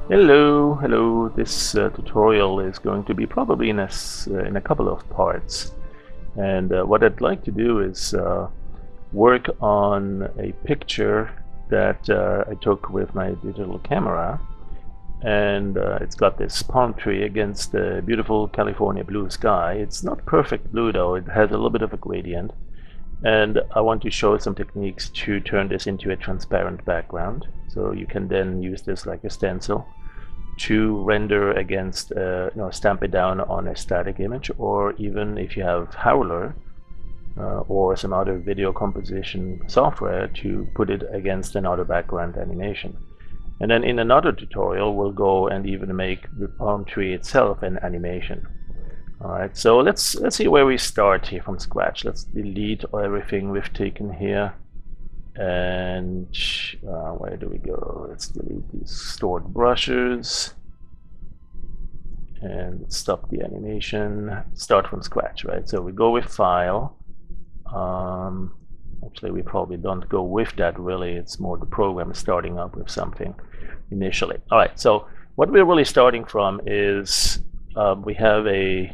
Hello. This tutorial is going to be probably in a couple of parts, and what I'd like to do is work on a picture that I took with my digital camera, and it's got this palm tree against the beautiful California blue sky. It's not perfect blue though; it has a little bit of a gradient, and I want to show some techniques to turn this into a transparent background. So you can then use this like a stencil to render against, stamp it down on a static image, or even if you have Howler or some other video composition software, to put it against another background animation. And then in another tutorial, we'll go and even make the palm tree itself an animation. Alright, so let's see where we start here from scratch. Let's delete everything we've taken here. And where do we go? Let's delete these stored brushes and stop the animation. Start from scratch, right? So we go with file. Actually, we probably don't go with that really. It's more the program starting up with something initially. All right, so what we're really starting from is we have an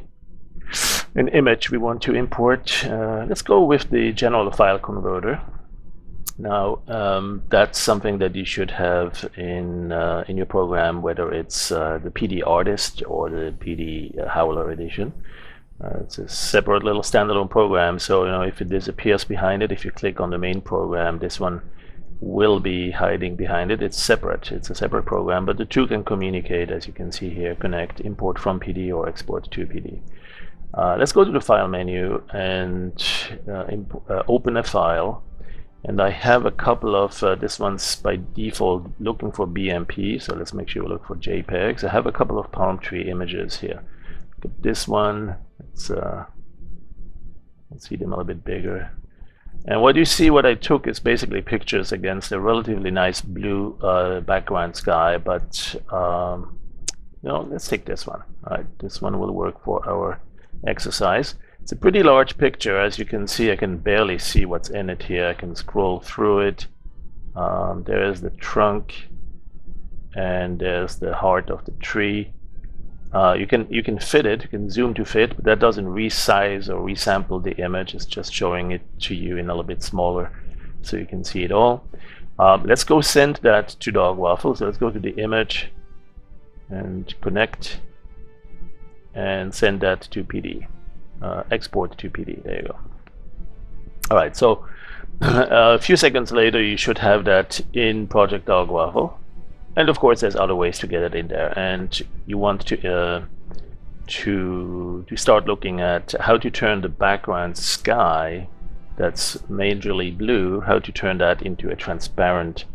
image we want to import. Let's go with the general file converter. Now that's something that you should have in your program, whether it's the PD Artist or the PD Howler edition. It's a separate little standalone program, so if it disappears behind it, if you click on the main program, this one will be hiding behind it. It's separate. It's a separate program, but the two can communicate, as you can see here: connect, import from PD, or export to PD. Let's go to the file menu and open a file. And I have a couple of, this one's by default looking for BMP, so let's make sure we look for JPEGs. I have a couple of palm tree images here. Look at this one. Let's see them a little bit bigger. And what you see, what I took is basically pictures against a relatively nice blue background sky, but let's take this one. All right, this one will work for our exercise. It's a pretty large picture. As you can see, I can barely see what's in it here. I can scroll through it. There is the trunk, and there's the heart of the tree. You can fit it. You can zoom to fit, but that doesn't resize or resample the image. It's just showing it to you in a little bit smaller, so you can see it all. Let's go send that to Dog Waffle. So let's go to the image and connect, and send that to PD. Export to PD. There you go. All right, so a few seconds later you should have that in Project Dog Waffle, and of course there's other ways to get it in there. And you want to start looking at how to turn the background sky that's majorly blue, how to turn that into a transparent,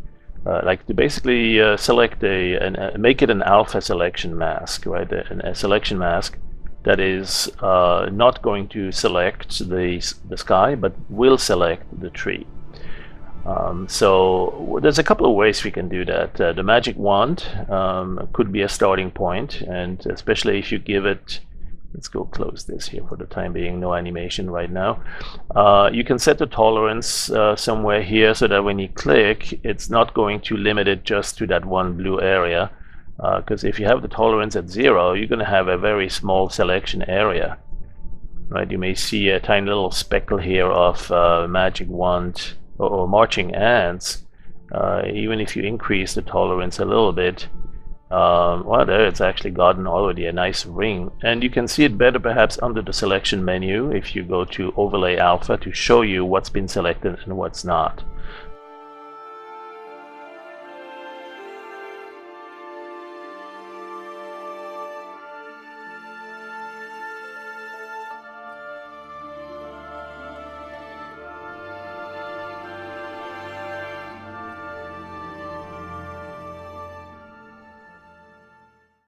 like to basically select make it an alpha selection mask, right? A selection mask that is not going to select the sky, but will select the tree. So there's a couple of ways we can do that. The magic wand could be a starting point, and especially if you give it, let's go close this here for the time being, no animation right now. You can set the tolerance somewhere here, so that when you click, it's not going to limit it just to that one blue area. Because if you have the tolerance at 0, you're going to have a very small selection area, right? You may see a tiny little speckle here of magic wand or marching ants. Even if you increase the tolerance a little bit, well, there it's actually gotten already a nice ring. And you can see it better perhaps under the selection menu if you go to overlay alpha to show you what's been selected and what's not.